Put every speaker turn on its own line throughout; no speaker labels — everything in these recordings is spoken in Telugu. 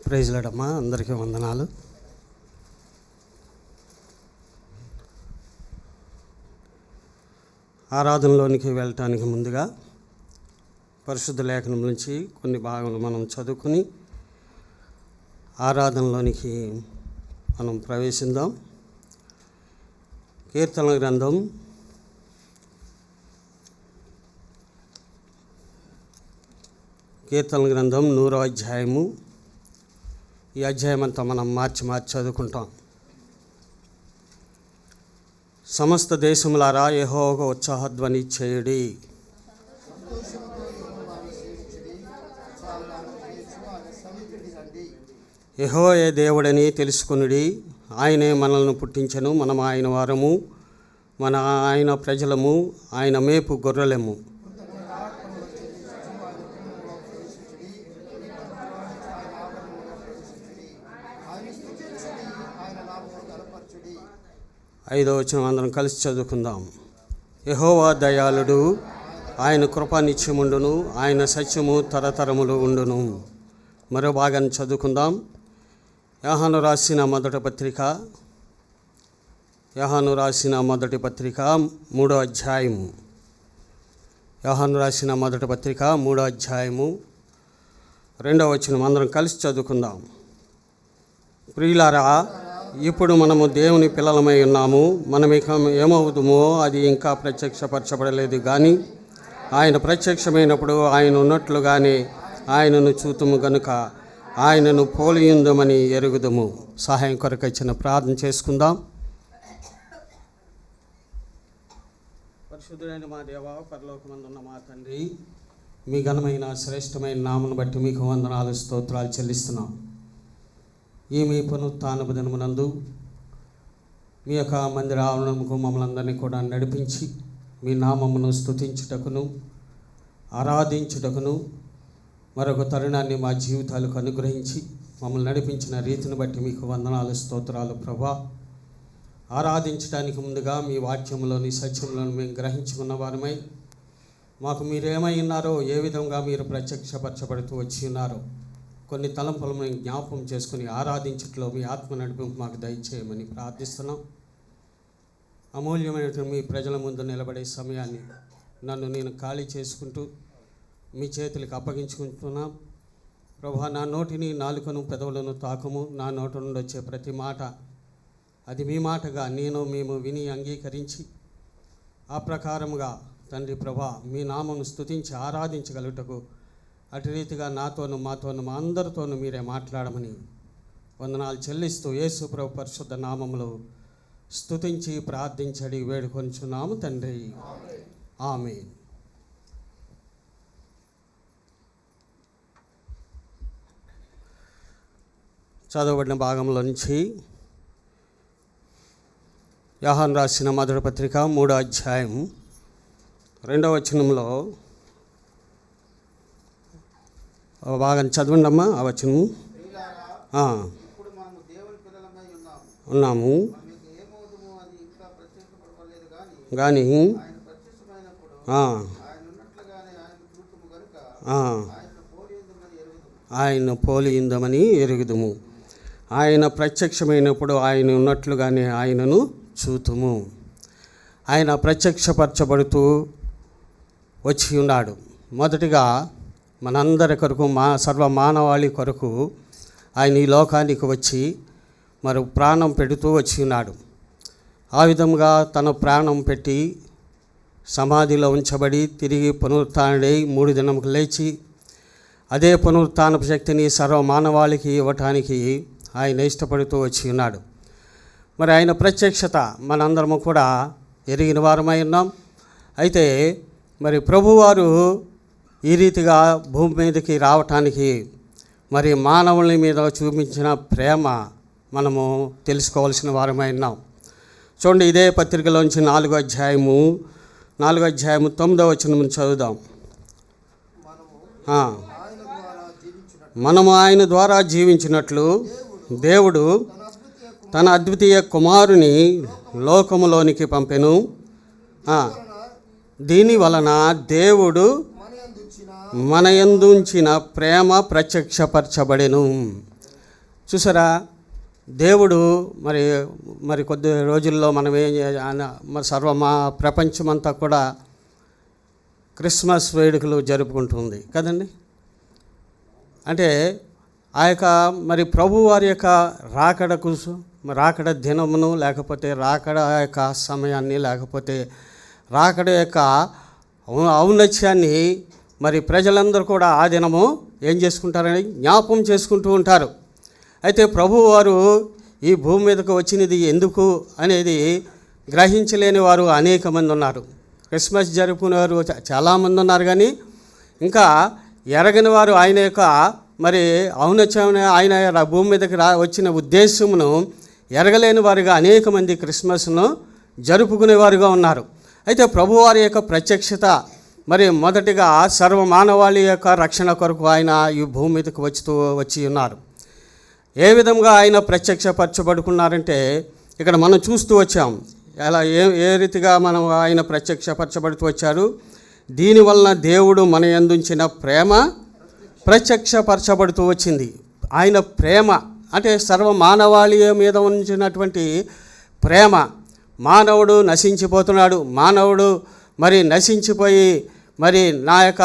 ప్రైజ్ లార్డ్ అమ్మా, అందరికీ వందనాలు. ఆరాధనలోనికి వెళ్ళటానికి ముందుగా పరిశుద్ధ లేఖనం నుంచి కొన్ని భాగాలు మనం చదువుకుని ఆరాధనలోనికి మనం ప్రవేశిద్దాం. కీర్తనల గ్రంథం 100వ అధ్యాయము. ఈ అధ్యాయం అంతా మనం మార్చి చదువుకుంటాం. సమస్త దేశములారా యెహోవాకు ఉత్సాహధ్వని చేయుడి. యెహోవాయే దేవుడని తెలుసుకొనుడి. ఆయనే మనల్ని పుట్టించెను, మనం ఆయన వారము, ఆయన ప్రజలము, ఆయన మేపు గొర్రెలము. ఐదవ వచనం అందరం కలిసి చదువుకుందాం. యెహోవా దయాళుడు, ఆయన కృప నిత్యముండును, ఆయన సత్యము తరతరములు ఉండును. మరో భాగాన్ని చదువుకుందాం. యోహాను రాసిన మొదటి పత్రిక 3వ అధ్యాయము. యోహాను రాసిన మొదటి పత్రిక 3వ అధ్యాయము 2వ వచనం అందరం కలిసి చదువుకుందాం. ప్రియులారా, ఇప్పుడు మనము దేవుని పిల్లలమై ఉన్నాము. మనం ఇక ఏమవుతామో అది ఇంకా ప్రత్యక్షపరచబడలేదు, కానీ ఆయన ప్రత్యక్షమైనప్పుడు ఆయన ఉన్నట్లుగానే ఆయనను చూతుము గనుక ఆయనను పోలియుందమని ఎరుగుదము. సహాయం కొరకు ఇచ్చిన ప్రార్థన చేసుకుందాం. పరిశుద్ధుడైన మా దేవా, పరలోకమందున్న మా తండ్రి, మీ ఘనమైన శ్రేష్టమైన నామను బట్టి మీకు వందనాలు, స్తోత్రాలు చెల్లిస్తున్నాం. ఈ మీ పునరుత్థానపు దినమునందు మీ యొక్క మందిర ఆవరణకు మమ్మల్ని అందరినీ కూడా నడిపించి మీ నామమును స్తుతించుటకును ఆరాధించుటకును మరొక తరుణాన్ని మా జీవితాలకు అనుగ్రహించి మమ్మల్ని నడిపించిన రీతిని బట్టి మీకు వందనాలు, స్తోత్రాలు ప్రభా. ఆరాధించడానికి ముందుగా మీ వాక్యంలోని సత్యంలోని మేము గ్రహించుకున్న వారమై మాకు మీరేమై ఉన్నారో, ఏ విధంగా మీరు ప్రత్యక్షపరచబడుతూ వచ్చి ఉన్నారో కొన్ని తలంపులను మేము జ్ఞాపకం చేసుకుని ఆరాధించట్లో మీ ఆత్మ నడిపింపు మాకు దయచేయమని ప్రార్థిస్తున్నాం. అమూల్యమైనటువంటి మీ ప్రజల ముందు నిలబడే సమయాన్ని నన్ను నేను ఖాళీ చేసుకుంటూ మీ చేతులకు అప్పగించుకుంటున్నాం. ప్రభా, నా నోటిని, నాలుకను, పెదవులను తాకము. నా నోటి నుండి వచ్చే ప్రతి మాట అది మీ మాటగా మేము విని అంగీకరించి ఆ ప్రకారముగా తండ్రి ప్రభా మీ నామను స్తుతించి ఆరాధించగలుగుటకు అటు రీతిగా నాతోను, మాతోను, మా అందరితోనూ మీరే మాట్లాడమని వందనాలు చెల్లిస్తూ యేసు ప్రభు పరిశుద్ధ నామములో స్తుతించి ప్రార్థించడి వేడుకొంచున్నాము తండ్రి, ఆమేన్. చదవబడిన భాగంలో నుంచి యోహాను రాసిన మొదటి పత్రిక 3వ అధ్యాయం 2వ వచనంలో బాగా చదవండి అమ్మా. ఆ వచనము ఉన్నాము కానీ ఆయన పోలియుందమని ఎరుగుదుము. ఆయన ప్రత్యక్షమైనప్పుడు ఆయన ఉన్నట్లుగానే ఆయనను చూతుము. ఆయన ప్రత్యక్షపరచబడుతూ వచ్చి ఉన్నాడు. మొదటిగా మనందరి కొరకు, సర్వ మానవాళి కొరకు ఆయన ఈ లోకానికి వచ్చి మరి ప్రాణం పెడుతూ వచ్చి ఉన్నాడు. ఆ విధంగా తన ప్రాణం పెట్టి సమాధిలో ఉంచబడి తిరిగి పునరుత్థానుడై 3 దినములకు లేచి అదే పునరుత్థానపు శక్తిని సర్వ మానవాళికి ఇవ్వటానికి ఆయన ఇష్టపడుతూ వచ్చి ఉన్నాడు. మరి ఆయన ప్రత్యక్షత మనందరము కూడా ఎరిగిన వారమై ఉన్నాం. అయితే మరి ప్రభువారు ఈ రీతిగా భూమి మీదకి రావటానికి మరి మానవుల మీద చూపించిన ప్రేమ మనము తెలుసుకోవాల్సిన వారమై ఉన్నాం. చూడండి, ఇదే పత్రికలోంచి 4వ అధ్యాయము 9వ వచనం చదువుదాం. మనము ఆయన ద్వారా జీవించినట్లు దేవుడు తన అద్వితీయ కుమారుని లోకములోనికి పంపెను. దీని వలన దేవుడు మన యందుంచిన ప్రేమ ప్రత్యక్షపరచబడెను. చూసారా, దేవుడు మరి మరి కొద్ది రోజుల్లో మనం మా ప్రపంచమంతా కూడా క్రిస్మస్ వేడుకలు జరుపుకుంటుంది కదండి. అంటే ఆ యొక్క మరి ప్రభు వారి యొక్క రాకడ దినమును, లేకపోతే రాకడ యొక్క సమయాన్ని, లేకపోతే రాకడ యొక్క ఔన్నత్యాన్ని మరి ప్రజలందరూ కూడా ఆ దినము ఏం చేసుకుంటారని జ్ఞాపకం చేసుకుంటూ ఉంటారు. అయితే ప్రభు వారు ఈ భూమి మీదకు వచ్చినది ఎందుకు అనేది గ్రహించలేని వారు అనేక మంది ఉన్నారు. క్రిస్మస్ జరుపుకునేవారు చాలామంది ఉన్నారు, కానీ ఇంకా ఎరగని వారు ఆయన యొక్క మరి ఔన్నత్యం, ఆయన భూమి మీదకి వచ్చిన ఉద్దేశమును ఎరగలేని వారుగా అనేక మంది క్రిస్మస్ను జరుపుకునేవారుగా ఉన్నారు. అయితే ప్రభువారి యొక్క ప్రత్యక్షత మరి మొదటిగా సర్వమానవాళి యొక్క రక్షణ కొరకు ఆయన ఈ భూమి మీదకి వచ్చి ఉన్నారు. ఏ విధంగా ఆయన ప్రత్యక్షపరచబడుకున్నారంటే ఇక్కడ మనం చూస్తూ వచ్చాం. ఎలా ఏ రీతిగా మనం ఆయన ప్రత్యక్షపరచబడుతూ వచ్చారు. దీనివలన దేవుడు మన యందుంచిన ప్రేమ ప్రత్యక్షపరచబడుతూ వచ్చింది. ఆయన ప్రేమ అంటే సర్వమానవాళి మీద ఉంచినటువంటి ప్రేమ. మానవుడు నశించిపోతున్నాడు. మానవుడు మరి నశించిపోయి మరి నా యొక్క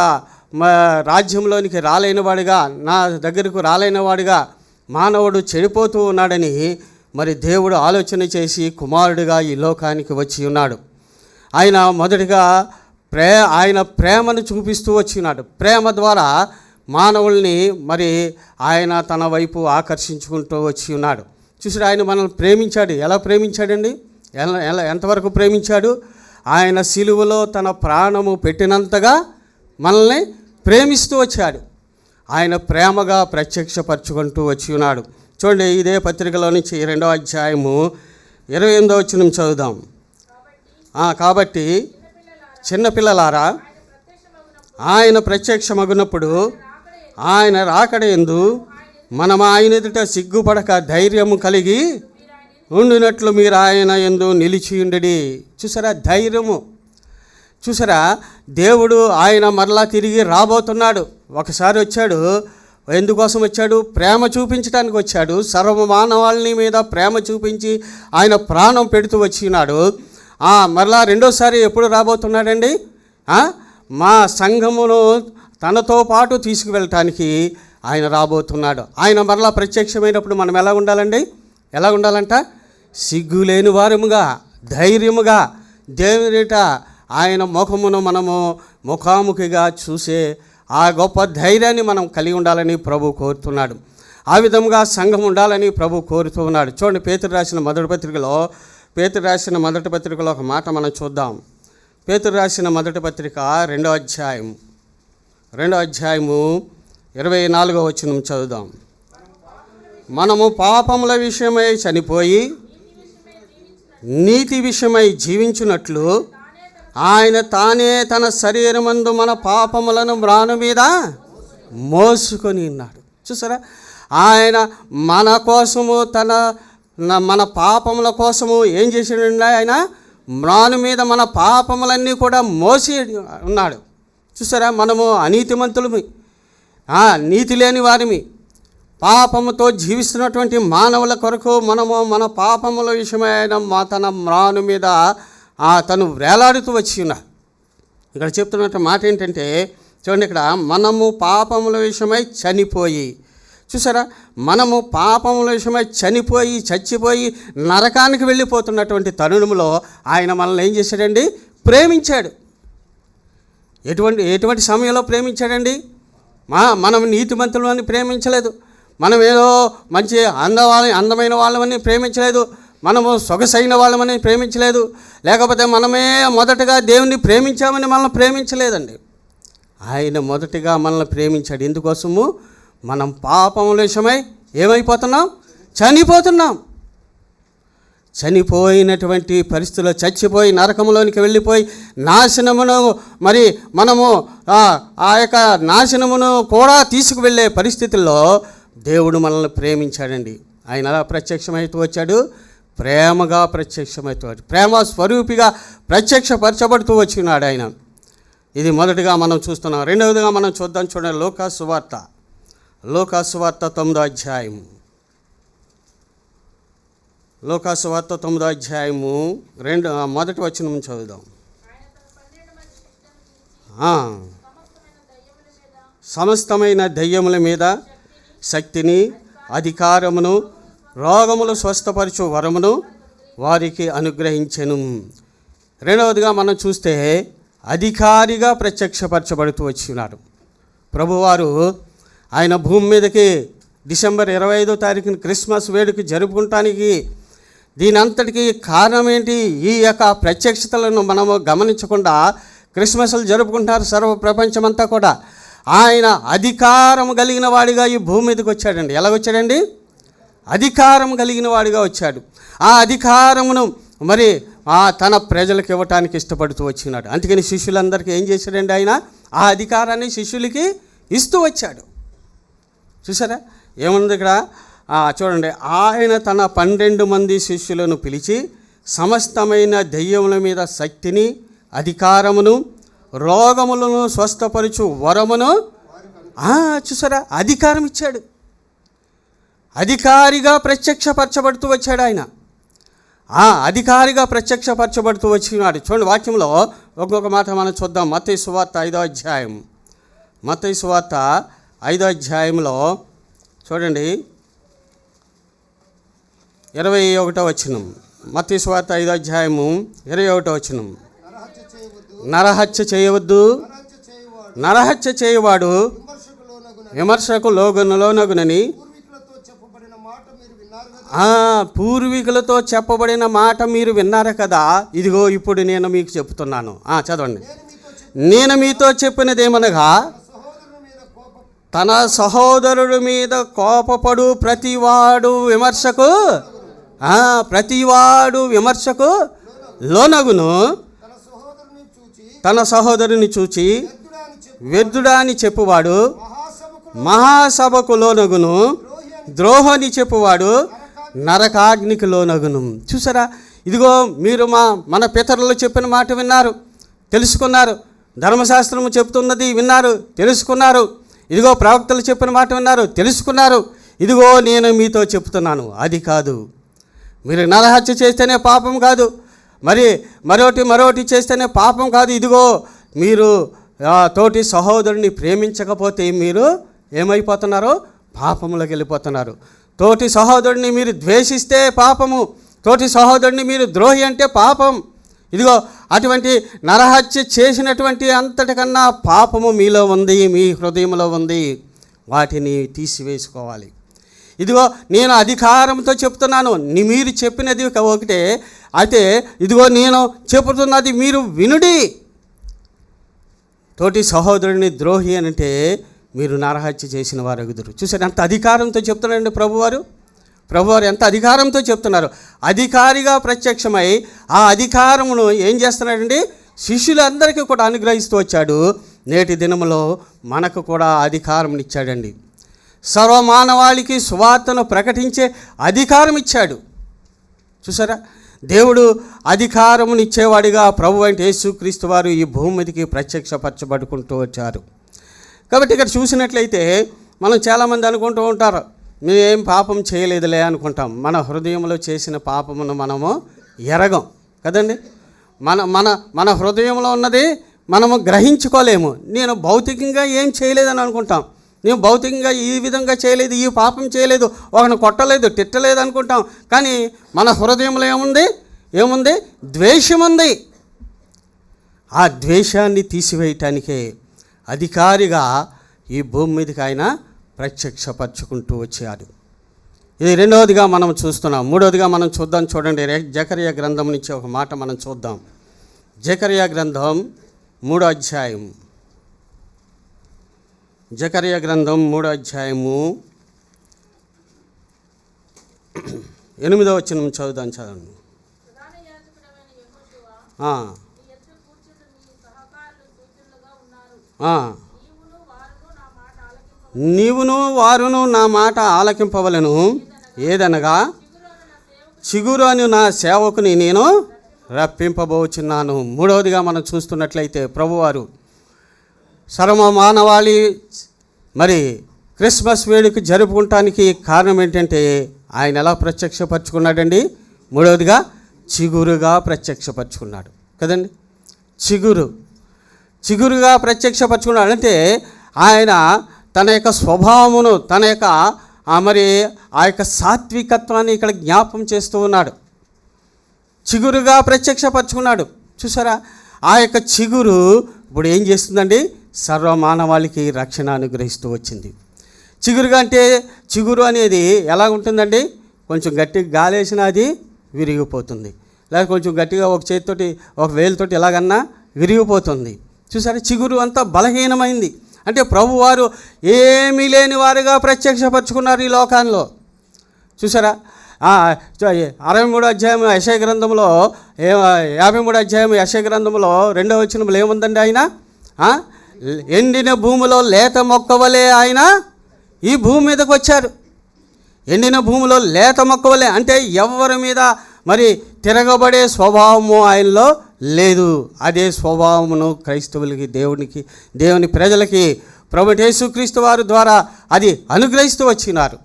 రాజ్యంలోనికి రాలేనివాడిగా, నా దగ్గరకు రాలేనివాడిగా మానవుడు చెడిపోతూ ఉన్నాడని మరి దేవుడు ఆలోచన చేసి కుమారుడిగా ఈ లోకానికి వచ్చి ఉన్నాడు. ఆయన మొదటిగా ఆయన ప్రేమను చూపిస్తూ వచ్చి ఉన్నాడు. ప్రేమ ద్వారా మానవుల్ని మరి ఆయన తన వైపు ఆకర్షించుకుంటూ వచ్చి ఉన్నాడు. చూసాడు, ఆయన మనల్ని ప్రేమించాడు. ఎలా ప్రేమించాడండి? ఎంతవరకు ప్రేమించాడు? ఆయన సిలువలో తన ప్రాణము పెట్టినంతగా మనల్ని ప్రేమిస్తూ వచ్చాడు. ఆయన ప్రేమగా ప్రత్యక్షపరచుకుంటూ వచ్చి ఉన్నాడు. చూడండి, ఇదే పత్రికలో నుంచి 2వ అధ్యాయము 28వ వచనం చదువుదాం. కాబట్టి చిన్నపిల్లలారా, ఆయన ప్రత్యక్షమగునప్పుడు ఆయన రాకడయందు మనం ఆయన ఎదుట సిగ్గుపడక ధైర్యము కలిగి ఉండినట్లు మీరు ఆయన యందు నిలిచి ఉండడి. చూసారా ధైర్యము? చూసారా, దేవుడు ఆయన మరలా తిరిగి రాబోతున్నాడు. ఒకసారి వచ్చాడు. ఎందుకోసం వచ్చాడు? ప్రేమ చూపించడానికి వచ్చాడు. సర్వమానవాళిని మీద ప్రేమ చూపించి ఆయన ప్రాణం పెడుతూ వచ్చినాడు. మరలా రెండోసారి ఎప్పుడు రాబోతున్నాడండి? మా సంఘమును తనతో పాటు తీసుకువెళ్ళటానికి ఆయన రాబోతున్నాడు. ఆయన మరలా ప్రత్యక్షమైనప్పుడు మనం ఎలా ఉండాలండి? ఎలా ఉండాలంట? సిగ్గులేని వారముగా, ధైర్యముగా దేవునిట ఆయన ముఖమును మనము ముఖాముఖిగా చూసే ఆ గొప్ప ధైర్యాన్ని మనం కలిగి ఉండాలని ప్రభు కోరుతున్నాడు. ఆ విధంగా సంఘం ఉండాలని ప్రభు కోరుతూ ఉన్నాడు. చూడండి, పేతురు రాసిన మొదటి పత్రికలో ఒక మాట మనం చూద్దాం. పేతురు రాసిన మొదటి పత్రిక 2వ అధ్యాయము 24వ వచనం చదువుదాం. మనము పాపముల విషయమై చనిపోయి నీతి విషయమై జీవించున్నట్లు ఆయన తానే తన శరీరమందు మన పాపములను మ్రాను మీద మోసుకొని ఉన్నాడు. చూసారా, ఆయన మన కోసము మన పాపముల కోసము ఏం చేసాడండి? ఆయన మ్రాను మీద మన పాపములన్నీ కూడా మోసి ఉన్నాడు. చూసారా, మనము అనీతిమంతులమి, నీతి లేని వారిమి, పాపముతో జీవిస్తున్నటువంటి మానవుల కొరకు మనము మన పాపముల విషయమైన తన మ్రాను మీద తను వేలాడుతూ వచ్చి ఉన్నాడు. ఇక్కడ చెప్తున్నట్టు మాట ఏంటంటే, చూడండి, ఇక్కడ మనము పాపముల విషయమై చనిపోయి, చూసారా, మనము పాపముల విషయమై చచ్చిపోయి నరకానికి వెళ్ళిపోతున్నటువంటి తరుణంలో ఆయన మనల్ని ఏం చేశాడండి? ప్రేమించాడు. ఎటువంటి సమయంలో ప్రేమించాడండి? మనం నీతిమంతులని ప్రేమించలేదు. మనం ఏదో మంచి అందమైన వాళ్ళమని ప్రేమించలేదు. మనము సొగసైన వాళ్ళమని ప్రేమించలేదు. లేకపోతే మనమే మొదటగా దేవుణ్ణి ప్రేమించామని మనల్ని ప్రేమించలేదండి. ఆయన మొదటిగా మనల్ని ప్రేమించాడు. ఎందుకోసము? మనం పాపముల విషయమై ఏమైపోతున్నాం? చనిపోతున్నాం. చనిపోయినటువంటి పరిస్థితుల్లో చచ్చిపోయి నరకములోనికి వెళ్ళిపోయి నాశనమును మరి మనము ఆ యొక్క నాశనమును కూడా తీసుకువెళ్ళే పరిస్థితుల్లో దేవుడు మనల్ని ప్రేమించాడండి. ఆయన అలా ప్రత్యక్షమైతూ వచ్చాడు. ప్రేమగా ప్రత్యక్షమైతూ వచ్చాడు. ప్రేమ స్వరూపిగా ప్రత్యక్షపరచబడుతూ వచ్చినాడు ఆయన. ఇది మొదటిగా మనం చూస్తున్నాం. రెండవదిగా మనం చూద్దాం. చూడండి, లోకాసు వార్త 9వ అధ్యాయం లూకాసు వార్త 9వ అధ్యాయము మొదటి వచనం చదువుదాం. సమస్తమైన దయ్యముల మీద శక్తిని, అధికారమును, రోగములు స్వస్థపరచు వరమును వారికి అనుగ్రహించెను. రెండవదిగా మనం చూస్తే అధికారిగా ప్రత్యక్షపరచబడుతూ వచ్చినాడు ప్రభువారు. ఆయన భూమి మీదకి డిసెంబర్ 25వ తారీఖున క్రిస్మస్ వేడుక జరుపుకుంటానికి దీని అంతటికీ కారణం ఏంటి? ఈ యొక్క ప్రత్యక్షతలను మనము గమనించకుండా క్రిస్మస్లు జరుపుకుంటారు సర్వ ప్రపంచమంతా కూడా. ఆయన అధికారం కలిగిన వాడిగా ఈ భూమి మీదకి వచ్చాడండి. ఎలాగొచ్చాడండి? అధికారం కలిగిన వాడిగా వచ్చాడు. ఆ అధికారమును మరి తన ప్రజలకు ఇవ్వటానికి ఇష్టపడుతూ వచ్చినాడు. అందుకని శిష్యులందరికీ ఏం చేశాడండి? ఆయన ఆ అధికారాన్ని శిష్యులకి ఇస్తూ వచ్చాడు. చూసారా ఏముంది ఇక్కడ? చూడండి, ఆయన తన 12 మంది శిష్యులను పిలిచి సమస్తమైన దెయ్యముల మీద శక్తిని, అధికారమును, రోగములను స్వస్థపరచు వరమును చూసారా అధికారం ఇచ్చాడు. అధికారిగా ప్రత్యక్షపరచబడుతూ వచ్చాడు ఆయన. అధికారిగా ప్రత్యక్షపరచబడుతూ వచ్చినాడు. చూడండి వాక్యంలో ఒక్కొక్క మాట మనం చూద్దాం. మత్తయి సువార్త 5వ అధ్యాయం. మత్తయి సువార్త 5వ అధ్యాయంలో చూడండి 21వ వచనం. మత్తయి సువార్త 5వ అధ్యాయము 21వ వచనం. నరహత్య చేయవద్దు, నరహత్య చేయవాడు విమర్శకు లోనగునని పూర్వీకులతో చెప్పబడిన మాట మీరు విన్నారు కదా, ఇదిగో ఇప్పుడు నేను మీకు చెప్తున్నాను. చదవండి. నేను మీతో చెప్పినదేమనగా, తన సహోదరుడి మీద కోపపడు ప్రతివాడు విమర్శకు లోనగును, తన సహోదరుని చూచి వ్యర్థుడా అని చెప్పువాడు మహాసభకు లోనగును, ద్రోహాన్ని చెప్పువాడు నరకాగ్నికి లోనగును. చూసారా, ఇదిగో మీరు మన పితరులు చెప్పిన మాట విన్నారు, తెలుసుకున్నారు. ధర్మశాస్త్రము చెప్తున్నది విన్నారు, తెలుసుకున్నారు. ఇదిగో ప్రవక్తలు చెప్పిన మాట విన్నారు, తెలుసుకున్నారు. ఇదిగో నేను మీతో చెప్తున్నాను, అది కాదు. మీరు నరహత్య చేస్తేనే పాపం కాదు, మరోటి చేస్తేనే పాపం కాదు. ఇదిగో మీరు తోటి సహోదరుని ప్రేమించకపోతే మీరు ఏమైపోతున్నారో పాపములోకి వెళ్ళిపోతున్నారు. తోటి సహోదరుని మీరు ద్వేషిస్తే పాపము, తోటి సహోదరుని మీరు ద్రోహి అంటే పాపం. ఇదిగో అటువంటి నరహత్య చేసినటువంటి అంతటికన్నా పాపము మీలో ఉంది, మీ హృదయంలో ఉంది. వాటిని తీసివేసుకోవాలి. ఇదిగో నేను అధికారంతో చెప్తున్నాను, మీరు చెప్పినది ఒకటే అయితే ఇదిగో నేను చెబుతున్నది మీరు వినుడి. తోటి సహోదరుని ద్రోహి అంటే మీరు నరహత్య చేసిన వారు ఎగుదురు. చూసారు ఎంత అధికారంతో చెప్తున్నారండి ప్రభువారు ఎంత అధికారంతో చెప్తున్నారు. అధికారిగా ప్రత్యక్షమై ఆ అధికారమును ఏం చేస్తున్నాడండి? శిష్యులందరికీ కూడా అనుగ్రహిస్తూ వచ్చాడు. నేటి దినములో మనకు కూడా అధికారం ఇచ్చాడండి. సర్వమానవాళికి సువార్తను ప్రకటించే అధికారం ఇచ్చాడు. చూసారా, దేవుడు అధికారమునిచ్చేవాడిగా ప్రభు అంటే యేసుక్రీస్తు వారు ఈ భూమి మీదకి ప్రత్యక్షపరచబడుకుంటూ వచ్చారు. కాబట్టి ఇక్కడ చూసినట్లయితే మనం చాలామంది అనుకుంటూ ఉంటారు, మేమేం పాపం చేయలేదులే అనుకుంటాం. మన హృదయంలో చేసిన పాపమును మనము ఎరగం కదండి. మన హృదయంలో ఉన్నది మనము గ్రహించుకోలేము. నేను భౌతికంగా ఏం చేయలేదని అనుకుంటాం. నేను భౌతికంగా ఈ విధంగా చేయలేదు, ఈ పాపం చేయలేదు, ఒకరిని కొట్టలేదు, తిట్టలేదు అనుకుంటాం. కానీ మన హృదయంలో ఏముంది? ద్వేషం ఉంది. ఆ ద్వేషాన్ని తీసివేయటానికే అధికారిగా ఈ భూమి మీదకి ఆయన ప్రత్యక్షపరచుకుంటూ వచ్చాడు. ఇది రెండవదిగా మనం చూస్తున్నాం. మూడవదిగా మనం చూద్దాం. చూడండి, జకర్యా గ్రంథం నుంచి ఒక మాట మనం చూద్దాం. జకర్యా గ్రంథం 3వ అధ్యాయం. జకర్యా గ్రంథం 3వ అధ్యాయము 8వ వచనం చదవండి. నీవును వారును నా మాట ఆలకింపవలను. ఏదనగా చిగురు అని నా సేవకుని నేను రప్పింపబోచున్నాను. మూడవదిగా మనం చూస్తున్నట్లయితే ప్రభువారు సర్వమానవాళి మరి క్రిస్మస్ వేడుక జరుపుకుంటానికి కారణం ఏంటంటే ఆయన ఎలా ప్రత్యక్షపరచుకున్నాడండి? మూడవదిగా చిగురుగా ప్రత్యక్షపరచుకున్నాడు కదండి. చిగురుగా ప్రత్యక్షపరచుకున్నాడు అంటే ఆయన తన యొక్క స్వభావమును, తన యొక్క మరి ఆ యొక్క సాత్వికత్వాన్ని ఇక్కడ జ్ఞాపం చేస్తూ ఉన్నాడు. చిగురుగా ప్రత్యక్షపరచుకున్నాడు. చూసారా, ఆ యొక్క చిగురు ఇప్పుడు ఏం చేస్తుందండి? సర్వమానవాళికి రక్షణ అనుగ్రహిస్తూ వచ్చింది. చిగురుగా అంటే చిగురు అనేది ఎలా ఉంటుందండి? కొంచెం గట్టిగా గాలేసినా అది విరిగిపోతుంది, లేదా కొంచెం గట్టిగా ఒక చేతితోటి ఒక వేలుతోటి ఎలాగన్నా విరిగిపోతుంది. చూసారా, చిగురు అంతా బలహీనమైంది. అంటే ప్రభువారు ఏమీ లేని వారుగా ప్రత్యక్షపరచుకున్నారు ఈ లోకాల్లో. చూసారా, 63వ అధ్యాయం యెషయా గ్రంథంలో 53వ అధ్యాయం యెషయా గ్రంథంలో 2వ వచనంలో ఏముందండి? ఆయన ఎండిన భూమిలో లేత మొక్కవలే ఆయన ఈ భూమి మీదకి వచ్చారు. ఎండిన భూమిలో లేత మొక్కవలే అంటే ఎవరి మీద మరి తిరగబడే స్వభావము ఆయనలో లేదు. అదే స్వభావమును క్రైస్తవులకి, దేవుని ప్రజలకి ప్రభువు యేసుక్రీస్తు వారి ద్వారా అది అనుగ్రహిస్తూ వచ్చినారు.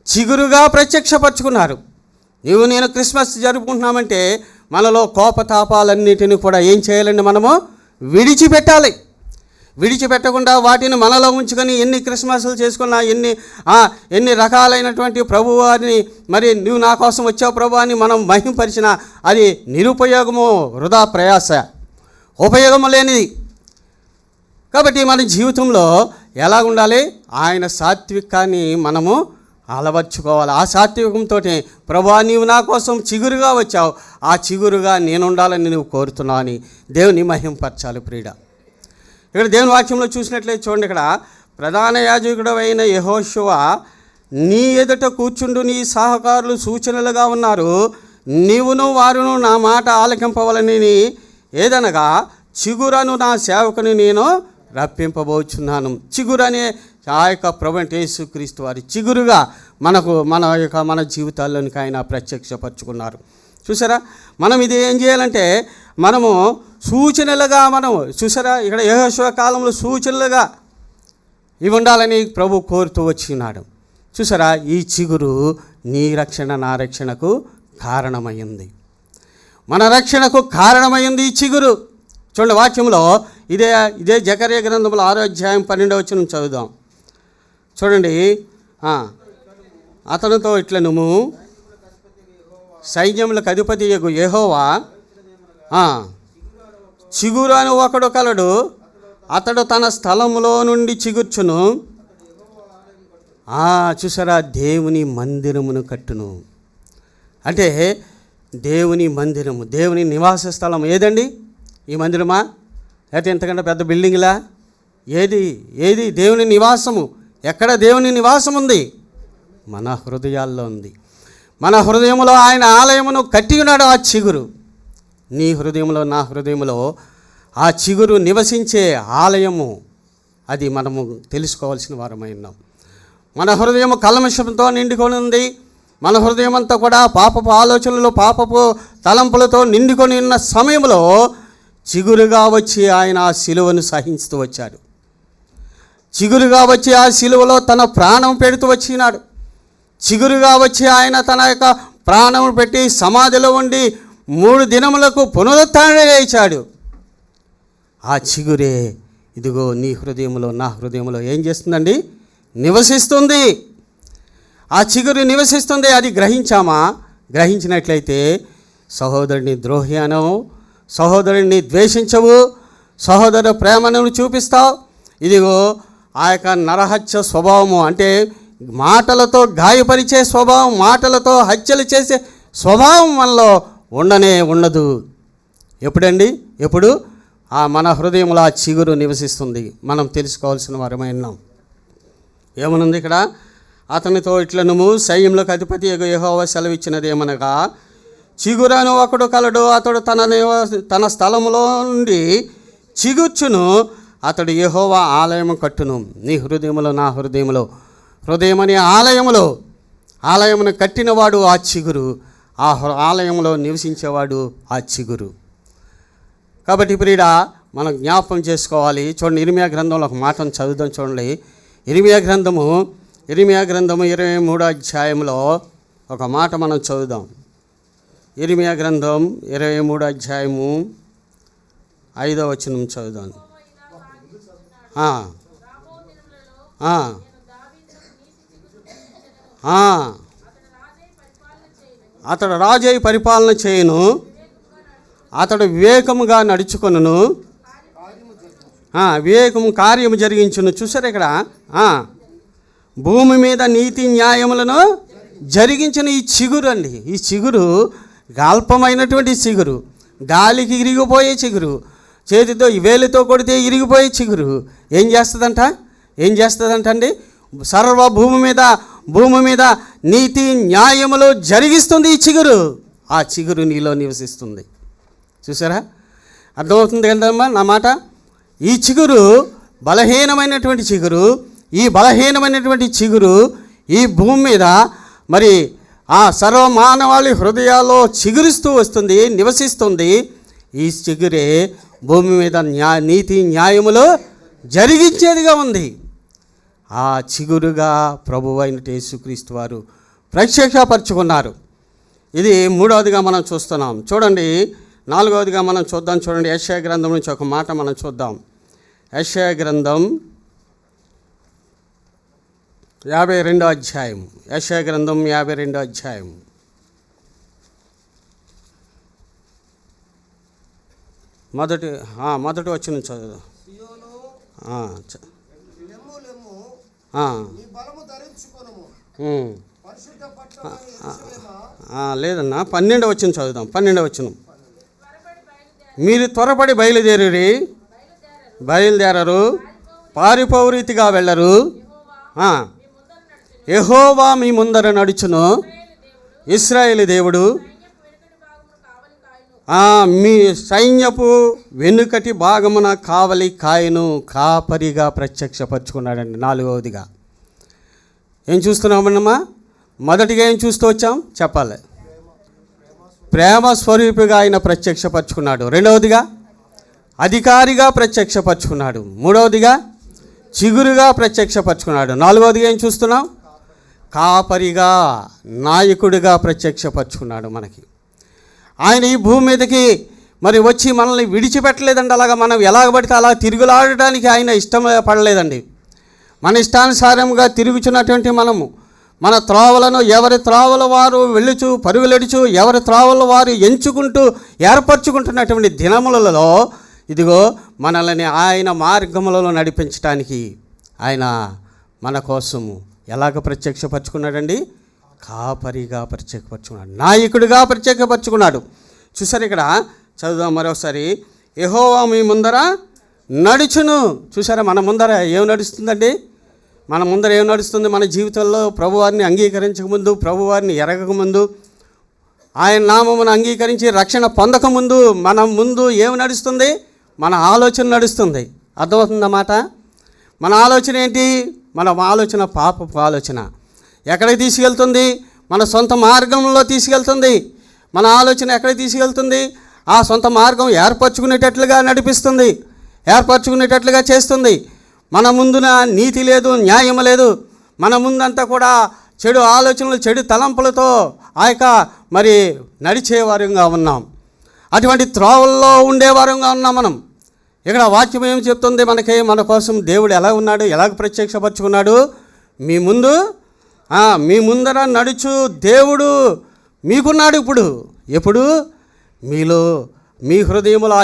చిగురుగా ప్రత్యక్షపరచుకున్నారు. నీవు నేను క్రిస్మస్ జరుపుకుంటున్నామంటే మనలో కోపతాపాలన్నిటిని కూడా ఏం చేయాలండి? మనము విడిచిపెట్టాలి. విడిచిపెట్టకుండా వాటిని మనలో ఉంచుకొని ఎన్ని క్రిస్మస్లు చేసుకున్నా, ఎన్ని రకాలైనటువంటి ప్రభువారిని మరి నువ్వు నా కోసం వచ్చావు ప్రభు అని మనం మహింపరిచినా అది నిరుపయోగము, వృధా ప్రయాస, ఉపయోగము లేనిది. కాబట్టి మన జీవితంలో ఎలా ఉండాలి? ఆయన సాత్వికాన్ని మనము అలవర్చుకోవాలి. ఆ సాత్వికంతో ప్రభువా నీవు నా కోసం చిగురుగా వచ్చావు, ఆ చిగురుగా నేను ఉండాలని నువ్వు కోరుతున్నావు అని దేవుని మహింపరచాలి. ప్రియుడా, ఇక్కడ దేవుని వాక్యంలో చూసినట్లయితే చూడండి, ఇక్కడ ప్రధాన యాజకుడు అయిన యెహోషువ నీ ఎదుట కూర్చుండు నీ సహకారులు సూచనలుగా ఉన్నారు, నీవును వారును నా మాట ఆలకింపవలని ఏదనగా చిగురను నా సేవకుని నేను రప్పింపబోచున్నాను. చిగురు అనే ఆ యొక్క ప్రభువు యేసుక్రీస్తు వారి చిగురుగా మన జీవితాల్లోనికి ఆయన ప్రత్యక్షపరచుకున్నారు. చూసారా, మనం ఇది ఏం చేయాలంటే మనము సూచనలుగా చూసారా, ఇక్కడ యెహోషువ కాలంలో సూచనలుగా ఇవి ఉండాలని ప్రభు కోరుతూ వచ్చినాడు. చూసారా, ఈ చిగురు నీ రక్షణ నా రక్షణకు కారణమైంది. మన రక్షణకు కారణమైంది ఈ చిగురు. చూడండి వాక్యంలో ఇదే జకర్యా గ్రంథంలో 6వ అధ్యాయం 12వ వచనం చదువుదాం. చూడండి, అతనితో ఇట్లనుము సైన్యములకు అధిపతి యెహోవా చిగురు అని ఒకడు కలడు, అతడు తన స్థలములో నుండి చిగుర్చును. చూసారా, దేవుని మందిరమును కట్టును. అంటే దేవుని మందిరము, దేవుని నివాస స్థలం ఏదండి? ఈ మందిరమా, లేకపోతే ఎంతకంటే పెద్ద బిల్డింగ్లా? ఏది దేవుని నివాసము? ఎక్కడ దేవుని నివాసం ఉంది? మన హృదయాల్లో ఉంది. మన హృదయంలో ఆయన ఆలయమును కట్టి ఉన్నాడు. ఆ చిగురు నీ హృదయంలో నా హృదయంలో ఆ చిగురు నివసించే ఆలయము, అది మనము తెలుసుకోవాల్సిన వారమై ఉన్నాం. మన హృదయము కల్మషంతో నిండుకొని ఉంది. మన హృదయం అంతా కూడా పాపపు ఆలోచనలు, పాపపు తలంపులతో నిండుకొని ఉన్న సమయంలో చిగురుగా వచ్చి ఆయన ఆ సిలువను సహించుతూ వచ్చాడు. చిగురుగా వచ్చి ఆ సిలువలో తన ప్రాణం పెడుతూ వచ్చినాడు. చిగురుగా వచ్చి ఆయన తన యొక్క ప్రాణం పెట్టి సమాధిలో ఉండి 3 దినములకు పునరుత్థానం చేశాడు. ఆ చిగురే ఇదిగో నీ హృదయంలో నా హృదయంలో ఏం చేస్తుందండి? నివసిస్తుంది. ఆ చిగురు నివసిస్తుంది. అది గ్రహించామా? గ్రహించినట్లయితే సహోదరుని ద్రోహి అనవు, సహోదరుని ద్వేషించవు, సహోదరు ప్రేమను చూపిస్తావు. ఇదిగో ఆ యొక్క నరహత్య స్వభావము, అంటే మాటలతో గాయపరిచే స్వభావం, మాటలతో హత్యలు చేసే స్వభావం మనలో ఉండదు. ఎప్పుడండి? ఎప్పుడు మన హృదయంలో ఆ చిగురు నివసిస్తుంది. మనం తెలుసుకోవాల్సిన వారమై ఉన్నాం. ఏమనుంది ఇక్కడ? అతనితో ఇట్లనుము సైన్యములకు అధిపతి యెహోవా సెలవిచ్చినది ఏమనగా చిగురను ఒకడు కలడు, అతడు తన స్థలములో నుండి చిగుర్చును, అతడు యెహోవా ఆలయము కట్టును. నీ హృదయములో నా హృదయములో, హృదయమనే ఆలయమును కట్టినవాడు ఆ చిగురు, ఆ ఆలయంలో నివసించేవాడు ఆ చిగురు. కాబట్టి ప్రియుడా, మనం జ్ఞాపకం చేసుకోవాలి. చూడండి, ఇర్మియా గ్రంథంలో ఒక మాటను చదువుదాం. చూడండి, ఇర్మియా గ్రంథము 23వ అధ్యాయంలో ఒక మాట మనం చదువుదాం. ఇర్మియా గ్రంథం 23వ అధ్యాయము 5వ వచనం చదువుదాం. అతడు రాజై పరిపాలన చేయను, అతడు వివేకముగా నడుచుకొనును, వివేకము కార్యము జరిగించును. చూసారు ఇక్కడ భూమి మీద నీతి న్యాయములను జరిగించిన ఈ చిగురు అండి. ఈ చిగురు అల్పమైనటువంటి చిగురు, గాలికి ఇరిగిపోయే చిగురు, చేతితో వేలితో కొడితే ఇరిగిపోయే చిగురు ఏం చేస్తుందంట అండి? సర్వ భూమి మీద నీతి న్యాయములు జరిగిస్తుంది ఈ చిగురు. ఆ చిగురు నీలో నివసిస్తుంది. చూసారా? అర్థమవుతుంది కదమ్మా నా మాట? ఈ చిగురు బలహీనమైనటువంటి చిగురు. ఈ బలహీనమైనటువంటి చిగురు ఈ భూమి మీద మరి ఆ సర్వమానవాళి హృదయాల్లో చిగురిస్తూ వస్తుంది, నివసిస్తుంది. ఈ చిగురే భూమి మీద నీతి న్యాయములు జరిగించేదిగా ఉంది. ఆ చిగురుగా ప్రభువైన యేసుక్రీస్తు వారు ప్రత్యక్షపరచుకున్నారు. ఇది 3వదిగా మనం చూస్తున్నాం. చూడండి, 4వదిగా మనం చూద్దాం. చూడండి, యెషయా గ్రంథం నుంచి ఒక మాట మనం చూద్దాం. యెషయా గ్రంథం 52వ అధ్యాయం. యెషయా గ్రంథం 52వ అధ్యాయం. మొదటి వచనం చదువు. లేదన్నా 12వ వచనం చదువుదాం. 12వ వచనం. మీరు త్వరపడి బయలుదేరరు, పారిపోవు రీతిగా వెళ్ళరు. యెహోవా మీ ముందర నడుచును, ఇశ్రాయేలు దేవుడు మీ సైన్యపు వెనుకటి భాగమున కావలి కాయను, కాపరిగా ప్రత్యక్షపరచుకున్నాడండి. 4వదిగా ఏం చూస్తున్నామన్నమ్మా? మొదటిగా ఏం చూస్తూ వచ్చాం చెప్పాలి? ప్రేమ స్వరూపిగా ఆయన ప్రత్యక్షపరచుకున్నాడు. 2వదిగా అధికారిగా ప్రత్యక్షపరచుకున్నాడు. 3వదిగా చిగురుగా ప్రత్యక్షపరచుకున్నాడు. 4వదిగా ఏం చూస్తున్నాం? కాపరిగా, నాయకుడిగా ప్రత్యక్షపరచుకున్నాడు మనకి. ఆయన ఈ భూమి మీదకి మరి వచ్చి మనల్ని విడిచిపెట్టలేదండి. అలాగా మనం ఎలాగ పడితే అలా తిరుగులాడటానికి ఆయన ఇష్టం పడలేదండి. మన ఇష్టానుసారంగా తిరుగుచున్నటువంటి మనము మన త్రోవలను ఎవరి త్రోవల వారు వెళ్ళుచు పరుగులెడుచు ఎవరి త్రోవల వారు ఎంచుకుంటూ ఏర్పరచుకుంటున్నటువంటి దినములలో ఇదిగో మనల్ని ఆయన మార్గములలో నడిపించడానికి ఆయన మన కోసము ఎలాగ ప్రత్యక్షపరచుకున్నాడండి? కాపరిగా ప్రత్యేకపరచుకున్నాడు, నాయకుడిగా ప్రత్యేకపరచుకున్నాడు. చూసారు? ఇక్కడ చదువుదాం మరోసారి. యెహోవా మీ ముందర నడుచును. చూసారా? మన ముందర ఏం నడుస్తుందండి? మన ముందర ఏం నడుస్తుంది? మన జీవితంలో ప్రభువారిని అంగీకరించకముందు, ప్రభువారిని ఎరగకముందు, ఆయన నామమును అంగీకరించి రక్షణ పొందకముందు మన ముందు ఏమి నడుస్తుంది? మన ఆలోచన నడుస్తుంది. అర్థమవుతుందన్నమాట? మన ఆలోచన ఏంటి? మన ఆలోచన పాపపు ఆలోచన. ఎక్కడికి తీసుకెళ్తుంది? మన సొంత మార్గంలో తీసుకెళ్తుంది. మన ఆలోచన ఎక్కడికి తీసుకెళ్తుంది? ఆ సొంత మార్గం ఏర్పరచుకునేటట్లుగా నడిపిస్తుంది, ఏర్పరచుకునేటట్లుగా చేస్తుంది. మన ముందున నీతి లేదు, న్యాయం లేదు. మన ముందంతా కూడా చెడు ఆలోచనలు, చెడు తలంపులతో మరి నడిచేవారంగా ఉన్నాం. అటువంటి త్రోవల్లో ఉండేవారంగా ఉన్నాం మనం. ఇక్కడ వాక్యం ఏం చెప్తుంది మనకి? మన కోసం దేవుడు ఎలా ఉన్నాడు, ఎలాగ ప్రత్యక్షపరచుకున్నాడు? మీ ముందర నడుచు దేవుడు మీకున్నాడు. ఎప్పుడు మీలో, మీ హృదయంలో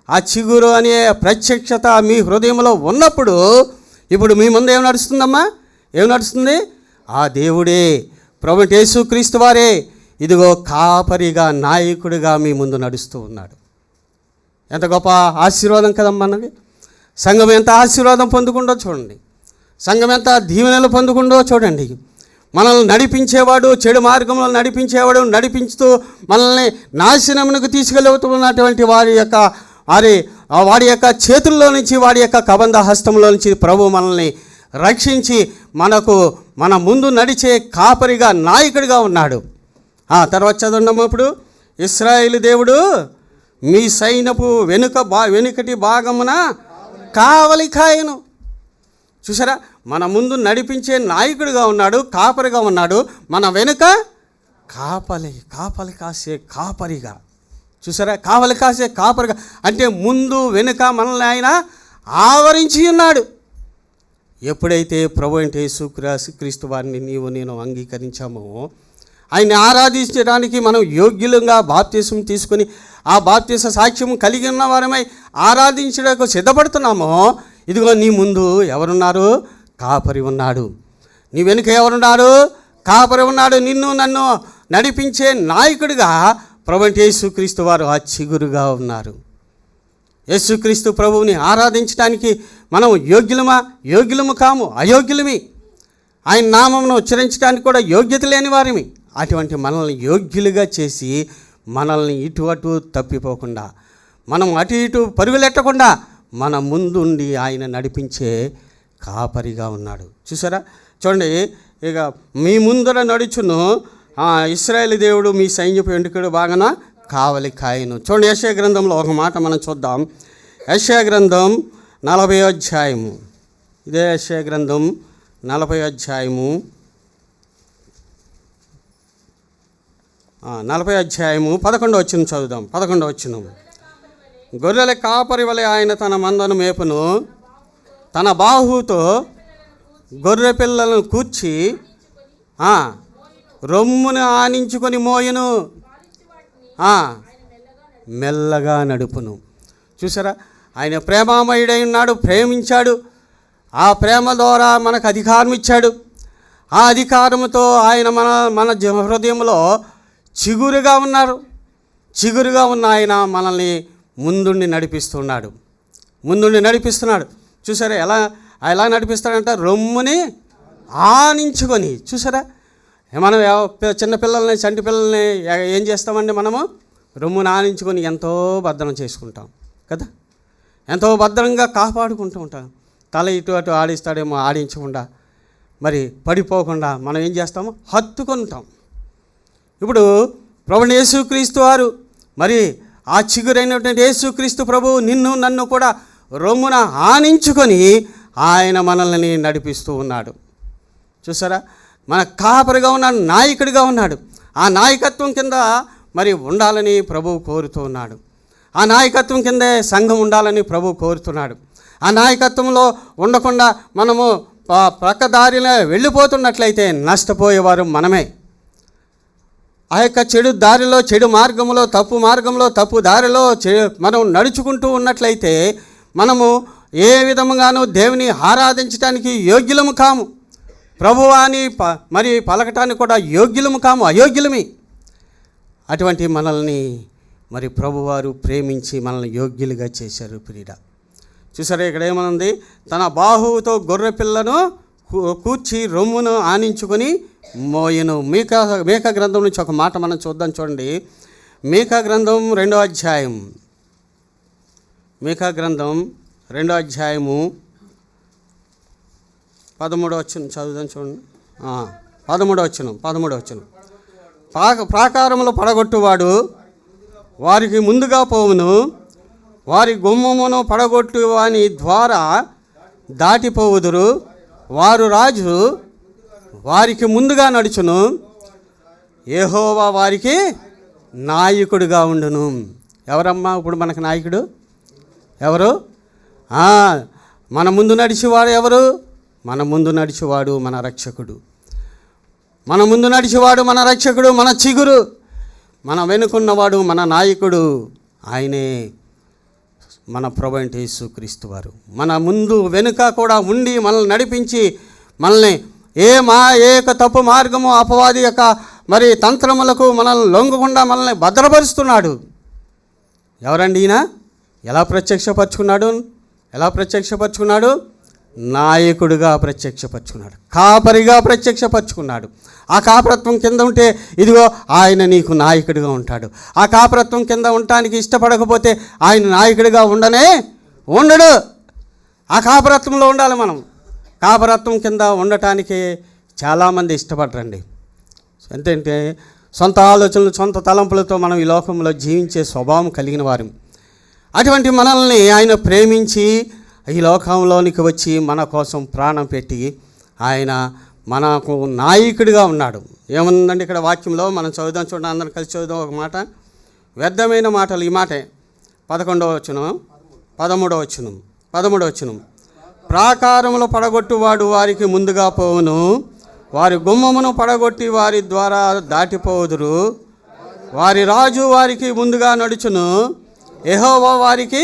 ఆ చిగురు అనే ప్రత్యక్షత మీ హృదయంలో ఉన్నప్పుడు ఇప్పుడు మీ ముందు ఏం నడుస్తుందమ్మా? ఏం నడుస్తుంది? ఆ దేవుడే, ప్రభువు యేసుక్రీస్తు వారే ఇదిగో కాపరిగా, నాయకుడిగా మీ ముందు నడుస్తూ ఉన్నాడు. ఎంత గొప్ప ఆశీర్వాదం కదమ్మా అన్నది. సంఘం ఎంత ఆశీర్వాదం పొందుకుందో చూడండి, సంఘం ఎంత దీవెనలు పొందుకుందో చూడండి. మనల్ని నడిపించేవాడు, చెడు మార్గంలో నడిపించేవాడు, నడిపించుతూ మనల్ని నాశనమునకు తీసుకెళ్తున్నటువంటి వాడి యొక్క చేతుల్లో నుంచి, వాడి యొక్క కబంధ హస్తంలో నుంచి ప్రభు మనల్ని రక్షించి మన ముందు నడిచే కాపరిగా, నాయకుడిగా ఉన్నాడు. తర్వాత చదువున్నాము ఇప్పుడు. ఇశ్రాయేలు దేవుడు మీ సైన్యపు వెనుకటి భాగమున కావలి కాయను. చూసారా? మన ముందు నడిపించే నాయకుడిగా ఉన్నాడు, కాపరిగా ఉన్నాడు. మన వెనుక కాపలి కాసే కాపరిగా. చూసారా, కావలి కాసే కాపరిగా అంటే ముందు వెనుక మనల్ని ఆయన ఆవరించి ఉన్నాడు. ఎప్పుడైతే ప్రభు అంటే యేసుక్రీస్తు వారిని నీవు నేను అంగీకరించామో, ఆయన్ని ఆరాధించడానికి మనం యోగ్యులంగా బాప్తీసం తీసుకొని ఆ బాప్తీస సాక్ష్యం కలిగి ఉన్న వారమై ఆరాధించడానికి సిద్ధపడుతున్నామో, ఇదిగో నీ ముందు ఎవరున్నారు? కాపరి ఉన్నాడు. నీ వెనుక ఎవరున్నారు? కాపరి ఉన్నాడు. నిన్ను నన్ను నడిపించే నాయకుడిగా ప్రభు అంటే యేసుక్రీస్తు వారు ఆ చిగురుగా ఉన్నారు. యేసుక్రీస్తు ప్రభువుని ఆరాధించడానికి మనం యోగ్యులము కాము, అయోగ్యులమి. ఆయన నామమును ఉచ్చరించడానికి కూడా యోగ్యత లేని వారిమి. అటువంటి మనల్ని యోగ్యులుగా చేసి మనల్ని ఇటు అటు తప్పిపోకుండా, మనం అటు ఇటు పరుగులెట్టకుండా మన ముందుండి ఆయన నడిపించే కాపరిగా ఉన్నాడు. చూసారా, చూడండి, ఇక మీ ముందర నడుచును ఇశ్రాయేలు దేవుడు మీ సైన్యపు వెంట్రుకడు బాగాన కావలి కాయను. చూడండి, యెషయా గ్రంథంలో ఒక మాట మనం చూద్దాం. యెషయా గ్రంథం 40వ అధ్యాయము. ఇదే యెషయా గ్రంథం 40వ అధ్యాయము 40వ అధ్యాయము 11వ వచనం చదువుదాం. 11వ వచనం. గొర్రెల కాపరి వలె ఆయన తన మందను మేపును, తన బాహుతో గొర్రె పిల్లలను కూర్చి రొమ్మును ఆనించుకొని మోయును, మెల్లగా నడుపును. చూసారా, ఆయన ప్రేమామయుడై ఉన్నాడు, ప్రేమించాడు. ఆ ప్రేమ ద్వారా మనకు అధికారం ఇచ్చాడు. ఆ అధికారంతో ఆయన మన హృదయంలో చిగురుగా ఉన్నారు. చిగురుగా ఉన్న ఆయన మనల్ని ముందుండి నడిపిస్తున్నాడు. చూసారా, ఎలా నడిపిస్తాడంట? రొమ్ముని ఆనించుకొని. చూసారా, మనం చిన్నపిల్లల్ని, చంటి పిల్లల్ని ఏం చేస్తామండి? మనము రొమ్ముని ఆనించుకొని ఎంతో భద్రం చేసుకుంటాం కదా, ఎంతో భద్రంగా కాపాడుకుంటూ ఉంటాం. తల ఇటు అటు ఆడిస్తాడేమో, ఆడించకుండా, మరి పడిపోకుండా మనం ఏం చేస్తాము? హత్తుకుంటాం. ఇప్పుడు ప్రభువు యేసుక్రీస్తు వారు, మరి ఆ చిగురైనటువంటి యేసుక్రీస్తు ప్రభువు నిన్ను నన్ను కూడా రొమ్మున ఆనించుకొని ఆయన మనల్ని నడిపిస్తూ ఉన్నాడు. చూసారా, మన కాపరిగా ఉన్నాడు, నాయకుడిగా ఉన్నాడు. ఆ నాయకత్వం కింద మరి ఉండాలని ప్రభువు కోరుతూ ఉన్నాడు. ఆ నాయకత్వం కిందే సంఘం ఉండాలని ప్రభువు కోరుతున్నాడు. ఆ నాయకత్వంలో ఉండకుండా మనము ప్రక్క దారిలో వెళ్ళిపోతున్నట్లయితే నష్టపోయేవారు మనమే. ఆ యొక్క చెడు దారిలో, చెడు మార్గంలో, తప్పు దారిలో మనం నడుచుకుంటూ ఉన్నట్లయితే మనము ఏ విధముగానూ దేవుని ఆరాధించడానికి యోగ్యులము కాము, ప్రభువాని మరి పలకటానికి కూడా యోగ్యులము కాము, అయోగ్యులమి. అటువంటి మనల్ని మరి ప్రభువారు ప్రేమించి మనల్ని యోగ్యులుగా చేశారు. ప్రియుడా, చూసారా, ఇక్కడ ఏమనుంది? తన బాహువుతో గొర్రె పిల్లను కూర్చి రొమ్మును ఆనించుకొని మోయను. మీకా గ్రంథం నుంచి ఒక మాట మనం చూద్దాం. చూడండి, మీకా గ్రంథం 2వ అధ్యాయం. మీకా గ్రంథం 2వ అధ్యాయము 13వ వచనం చదువుదాం. చూడండి, 13వ వచనం. ప్రాకారములు పడగొట్టువాడు వారికి ముందుగా పోవును, వారి గుమ్మమును పడగొట్టు వాని ద్వారా దాటిపోవుదురు, వారు రాజు వారికి ముందుగా నడుచును, యెహోవా వారికి నాయకుడిగా ఉండును. ఎవరమ్మా ఇప్పుడు మనకు నాయకుడు? ఎవరు? మన ముందు నడిచేవాడు ఎవరు? మన ముందు నడిచేవాడు మన రక్షకుడు. మన ముందు నడిచేవాడు మన రక్షకుడు, మన చిగురు. మన వెనుకున్నవాడు మన నాయకుడు. ఆయనే మన ప్రభువు అయిన యేసుక్రీస్తు వారు. మన ముందు వెనుక కూడా ఉండి మనల్ని నడిపించి, మనల్ని ఏ తప్పు మార్గము, అపవాది యొక్క మరి తంత్రములకు మనల్ని లొంగకుండా మనల్ని భద్రపరుస్తున్నాడు. ఎవరండి ఈయన? ఎలా ప్రత్యక్షపరుచుకున్నాడు? నాయకుడిగా ప్రత్యక్షపరుచుకున్నాడు, కాపరిగా ప్రత్యక్షపరుచుకున్నాడు. ఆ కాపరత్వం కింద ఉంటే ఇదిగో ఆయన నీకు నాయకుడిగా ఉంటాడు. ఆ కాపరత్వం కింద ఉండటానికి ఇష్టపడకపోతే ఆయన నాయకుడిగా ఉండడు. ఆ కాపరత్వంలో ఉండాలి మనం. కాపరత్వం కింద ఉండటానికి చాలామంది ఇష్టపడరండి. ఎంతంటే సొంత ఆలోచనలు, సొంత తలంపులతో మనం ఈ లోకంలో జీవించే స్వభావం కలిగిన వారు. అటువంటి మనల్ని ఆయన ప్రేమించి ఈ లోకంలోనికి వచ్చి మన కోసం ప్రాణం పెట్టి ఆయన మనకు నాయకుడిగా ఉన్నాడు. ఏముందండి ఇక్కడ వాక్యంలో మనం చదువుదాం, చూడండి, అందరం కలిసి చదువుదాం ఒక మాట. వ్యర్థమైన మాటలు, ఈ మాటే 11వ వచనం, 13వ వచనం. ప్రాకారములు పడగొట్టువాడు వారికి ముందుగా పోవును, వారి గుమ్మమును పడగొట్టి వారి ద్వారా దాటిపోదురు, వారి రాజు వారికి ముందుగా నడుచును, యెహోవా వారికి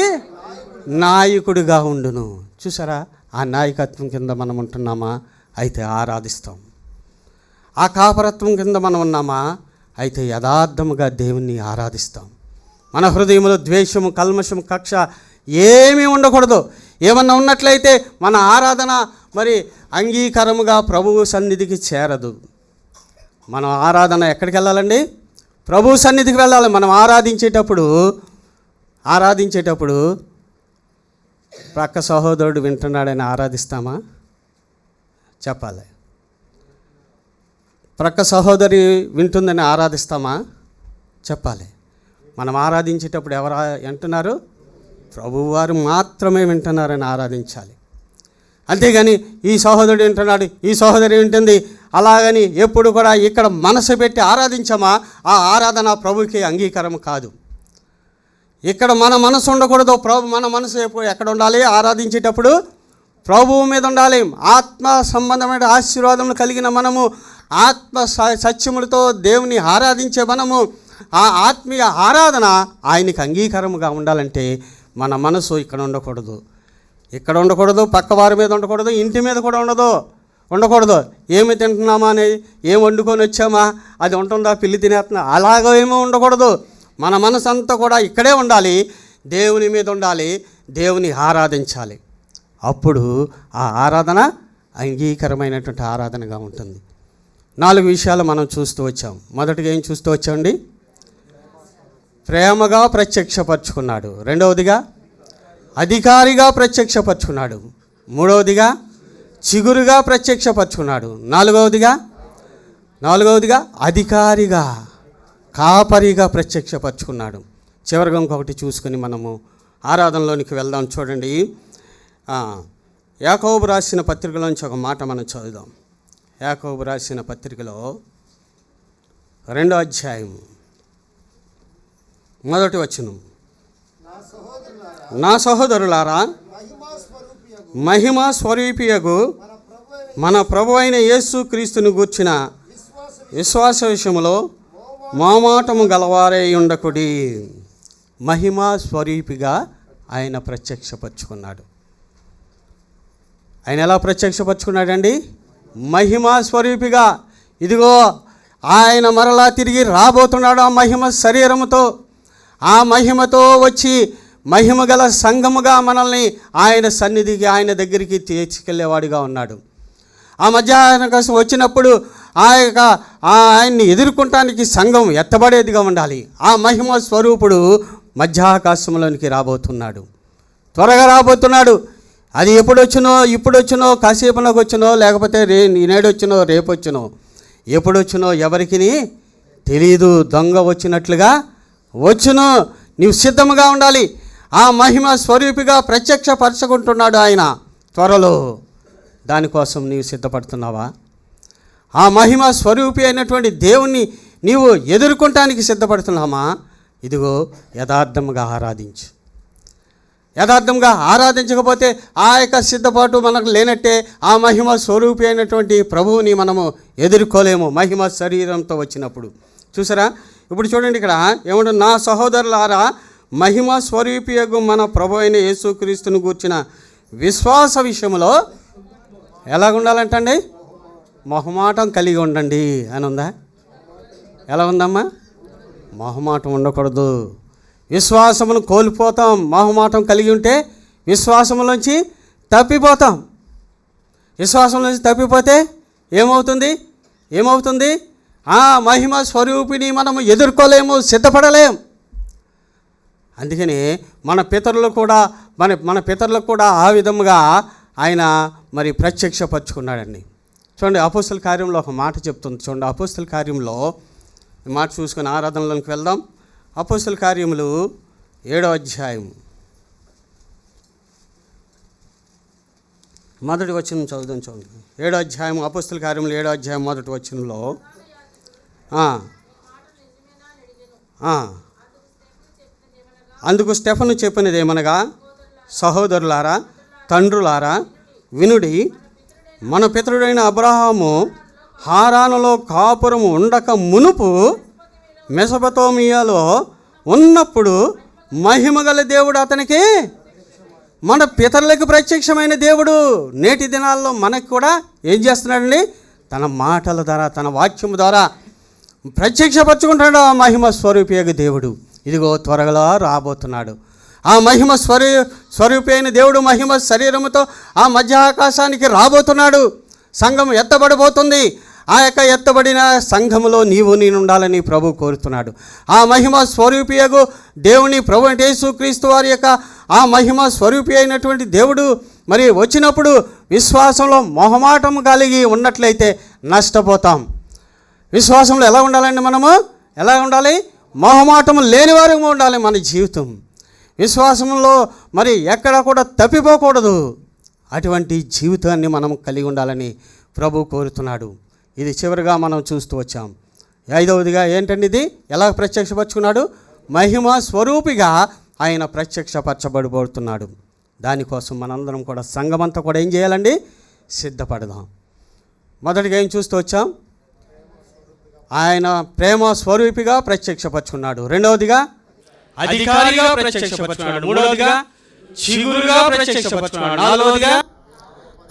నాయకుడిగా ఉండును. చూసారా, ఆ నాయకత్వం కింద మనం ఉంటున్నామా? అయితే ఆరాధిస్తాం. ఆ కాపరత్వం కింద మనం ఉన్నామా? అయితే యథార్థముగా దేవుణ్ణి ఆరాధిస్తాం. మన హృదయంలో ద్వేషము, కల్మషము, కక్ష ఏమీ ఉండకూడదు. ఏమన్నా ఉన్నట్లయితే మన ఆరాధన మరి అంగీకారముగా ప్రభువు సన్నిధికి చేరదు. మన ఆరాధన ఎక్కడికి వెళ్ళాలండి? ప్రభువు సన్నిధికి వెళ్ళాలి. మనం ఆరాధించేటప్పుడు ప్రక్క సహోదరుడు వింటున్నాడని ఆరాధిస్తామా? చెప్పాలి. ప్రక్క సహోదరి వింటుందని ఆరాధిస్తామా? చెప్పాలి. మనం ఆరాధించేటప్పుడు ఎవరు వింటున్నారు? ప్రభువారు మాత్రమే వింటున్నారని ఆరాధించాలి. అంతేగాని ఈ సహోదరుడు వింటున్నాడు, ఈ సహోదరి వింటుంది, అలాగని ఎప్పుడు కూడా ఇక్కడ మనసు పెట్టి ఆరాధించామా? ఆ ఆరాధన ప్రభుకి అంగీకారం కాదు. ఇక్కడ మన మనసు ఉండకూడదు. మన మనసు ఎక్కడ ఉండాలి? ఆరాధించేటప్పుడు ప్రభువు మీద ఉండాలి. ఆత్మ సంబంధమైన ఆశీర్వాదములు కలిగిన మనము, ఆత్మ సత్యములతో దేవుని ఆరాధించే మనము, ఆ ఆత్మీయ ఆరాధన ఆయనకి అంగీకారముగా ఉండాలంటే మన మనసు ఇక్కడ ఉండకూడదు, పక్క వారి మీద ఉండకూడదు, ఇంటి మీద కూడా ఉండకూడదు. ఏమి తింటున్నామా అనేది, ఏం వండుకొని వచ్చామా, అది ఉంటుందా, పిల్లి తినేస్తున్నా, అలాగో ఏమో ఉండకూడదు. మన మనసు అంతా కూడా ఇక్కడే ఉండాలి, దేవుని మీద ఉండాలి, దేవుని ఆరాధించాలి. అప్పుడు ఆ ఆరాధన అంగీకరమైనటువంటి ఆరాధనగా ఉంటుంది. 4 విషయాలు మనం చూస్తూ వచ్చాం. మొదటిగా ఏం చూస్తూ వచ్చామండి? ప్రేమగా ప్రత్యక్షపరుచుకున్నాడు. రెండవదిగా అధికారిగా ప్రత్యక్షపరుచుకున్నాడు. మూడవదిగా చిగురుగా ప్రత్యక్షపరుచుకున్నాడు. నాలుగవదిగా అధికారిగా, కాపరిగా ప్రత్యక్షపరుచుకున్నాడు. చివరిగా ఇంకొకటి చూసుకొని మనము ఆరాధనలోనికి వెళ్దాం. చూడండి, యాకోబు రాసిన పత్రికలోంచి ఒక మాట మనం చదువుదాం. యాకోబు రాసిన పత్రికలో 2వ అధ్యాయం 1వ వచనం. నా సహోదరులారా, మహిమా స్వరూపియగు మన ప్రభు అయిన యేసు క్రీస్తుని గూర్చిన విశ్వాస విషయములో మోమాటము గలవారై ఉండకుడి. మహిమా స్వరూపిగా ఆయన ప్రత్యక్షపరుచుకున్నాడు. ఆయన ఎలా ప్రత్యక్షపరుచుకున్నాడండి? మహిమా స్వరూపిగా. ఇదిగో ఆయన మరలా తిరిగి రాబోతున్నాడు ఆ మహిమ శరీరముతో. ఆ మహిమతో వచ్చి మహిమ గల సంఘముగా మనల్ని ఆయన సన్నిధికి, ఆయన దగ్గరికి తీసుకెళ్లేవాడిగా ఉన్నాడు. ఆ మధ్యాహ్నం కోసం వచ్చినప్పుడు ఆయన్ని ఎదుర్కొనటానికి సంఘం ఎత్తబడేదిగా ఉండాలి. ఆ మహిమ స్వరూపుడు మధ్యాకాశంలోనికి రాబోతున్నాడు, త్వరగా రాబోతున్నాడు. అది ఇప్పుడొచ్చినో కాసేపునకు వచ్చినో, లేకపోతే నేడొచ్చినో రేపొచ్చినో, ఎప్పుడొచ్చినో ఎవరికి తెలియదు. దొంగ వచ్చినట్లుగా వచ్చును. నీవు సిద్ధముగా ఉండాలి. ఆ మహిమ స్వరూపిగా ప్రత్యక్షపరచుకుంటున్నాడు ఆయన త్వరలో. దానికోసం నీవు సిద్ధపడుతున్నావా? ఆ మహిమ స్వరూపి అయినటువంటి దేవుణ్ణి నీవు ఎదుర్కొనటానికి సిద్ధపడుతున్నామా? ఇదిగో యథార్థంగా ఆరాధించు. యథార్థంగా ఆరాధించకపోతే ఆ యొక్క సిద్ధపాటు మనకు లేనట్టే. ఆ మహిమ స్వరూపి అయినటువంటి ప్రభువుని మనము ఎదుర్కోలేము మహిమ శరీరంతో వచ్చినప్పుడు. చూసారా, ఇప్పుడు చూడండి ఇక్కడ ఏమంటారు? నా సహోదరులారా, మహిమ స్వరూపియగు మన ప్రభు అయిన యేసుక్రీస్తుని గూర్చిన విశ్వాస విషయంలో ఎలాగుండాలంటండి? మొహమాటం కలిగి ఉండండి అని ఉందా? ఎలా ఉందమ్మా? మొహమాటం ఉండకూడదు. విశ్వాసమును కోల్పోతాం. మొహమాటం కలిగి ఉంటే విశ్వాసంలోంచి తప్పిపోతాం. విశ్వాసంలోంచి తప్పిపోతే ఏమవుతుంది? ఆ మహిమ స్వరూపిని మనము ఎదుర్కోలేము, సిద్ధపడలేము. అందుకని మన పితరులకు కూడా ఆ విధముగా ఆయన మరి ప్రత్యక్షపరుచుకున్నాడండి. చూడండి, అపోస్తల కార్యంలో ఒక మాట చెప్తుంది. చూడండి, అపోస్తల కార్యంలో ఈ మాట చూసుకొని ఆరాధనలోకి వెళ్దాం. అపోస్తల కార్యములు 7వ అధ్యాయం మొదటి వచనం చూడండి. 7వ అధ్యాయం అపొస్తలుల కార్యములు 7వ అధ్యాయం మొదటి వచనంలో అందుకు స్టెఫను చెప్పినది ఏమనగా, సహోదరులారా, తండ్రులారా, వినుడి. మన పితరుడైన అబ్రహాము హారానులో కాపురము ఉండక మునుపు మెసొపొతామియాలో ఉన్నప్పుడు మహిమగల దేవుడు అతనికి, మన పితరులకు ప్రత్యక్షమైన దేవుడు నేటి దినాల్లో మనకు కూడా ఏం చేస్తున్నాడండి? తన మాటల ద్వారా, తన వాక్యము ద్వారా ప్రత్యక్షపరచుకుంటాడు ఆ మహిమ స్వరూపియగు దేవుడు. ఇదిగో త్వరగా రాబోతున్నాడు. ఆ మహిమ స్వరూపి అయిన దేవుడు మహిమ శరీరముతో ఆ మధ్య ఆకాశానికి రాబోతున్నాడు. సంఘం ఎత్తబడబోతుంది. ఆ యొక్క ఎత్తబడిన సంఘములో నేను ఉండాలని ప్రభు కోరుతున్నాడు. ఆ మహిమ స్వరూపియగు దేవుని ప్రభు అంటే యేసుక్రీస్తు వారి యొక్క ఆ మహిమ స్వరూపి అయినటువంటి దేవుడు మరి వచ్చినప్పుడు విశ్వాసంలో మొహమాటం కలిగి ఉన్నట్లయితే నష్టపోతాం. విశ్వాసంలో ఎలా ఉండాలండి? మనము ఎలా ఉండాలి? మొహమాటం లేని వారిగా ఉండాలి మన జీవితం. విశ్వాసంలో మరి ఎక్కడ కూడా తప్పిపోకూడదు. అటువంటి జీవితాన్ని మనం కలిగి ఉండాలని ప్రభు కోరుతున్నాడు. ఇది చివరిగా మనం చూస్తూ వచ్చాం. 5వదిగా ఏంటండి? ఇది ఎలా ప్రత్యక్షపరచుకున్నాడు? మహిమ స్వరూపిగా ఆయన ప్రత్యక్షపరచబడిపోతున్నాడు. దానికోసం మనందరం కూడా సంఘమంతా కూడా ఏం చేయాలండి? సిద్ధపడదాం. మొదటిగా ఏం చూస్తూ వచ్చాం? ఆయన ప్రేమ స్వరూపిగా ప్రత్యక్షపరచుకున్నాడు. రెండవదిగా
అధికారిగా ప్రత్యక్షపరచుకున్నాడు. మూడవదిగా చిగురుగా ప్రత్యక్షపరచుకున్నాడు. నాలుగవదిగా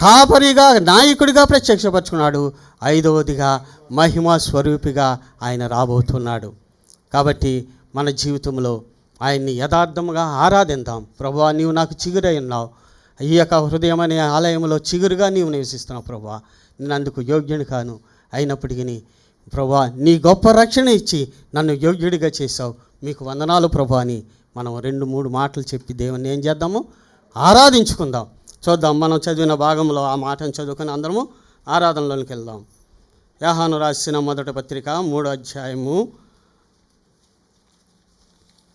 కాపరిగా, నాయకుడిగా ప్రత్యక్షపరచుకున్నాడు. 5వదిగా మహిమ స్వరూపిగా ఆయన రాబోతున్నాడు. కాబట్టి మన జీవితంలో ఆయన్ని యథార్థంగా ఆరాధిద్దాం. ప్రభువా, నీవు నాకు చిగురై ఉన్నావు. ఈ యొక్క హృదయం అనే ఆలయంలో చిగురుగా నీవు నివసిస్తున్నావు. ప్రభువా, నేను అందుకు యోగ్యుని కాను. అయినప్పటికీ ప్రభువా, నీ గొప్ప రక్షణ ఇచ్చి నన్ను యోగ్యుడిగా చేశావు. మీకు వందనాలు ప్రభువా అని మనం 2-3 మాటలు చెప్పి దేవుని ఏం చేద్దాము? ఆరాధించుకుందాం. చూద్దాం. మనం చదివిన భాగంలో ఆ మాటను చదువుకొని అందరము ఆరాధనలోనికి వెళ్దాం. యోహాను రాసిన మొదటి పత్రిక 3వ అధ్యాయము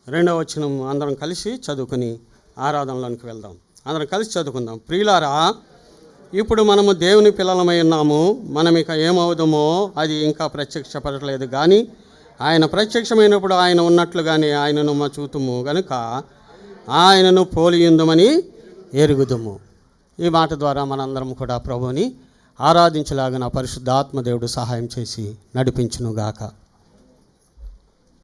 2వ వచనం అందరం కలిసి చదువుకొని ఆరాధనలోనికి వెళ్దాం. అందరం కలిసి చదువుకుందాం. ప్రియులారా, ఇప్పుడు మనము దేవుని పిల్లలమై ఉన్నాము. మనం ఇక ఏమవుదామో అది ఇంకా ప్రత్యక్షపడలేదు. కానీ ఆయన ప్రత్యక్షమైనప్పుడు ఆయన ఉన్నట్లుగానే ఆయనను చూతుము గనుక ఆయనను పోలియుందుమని ఎరుగుదుము. ఈ మాట ద్వారా మనందరం కూడా ప్రభువుని ఆరాధించలాగిన పరిశుద్ధాత్మ దేవుడు సహాయం చేసి నడిపించునుగాక.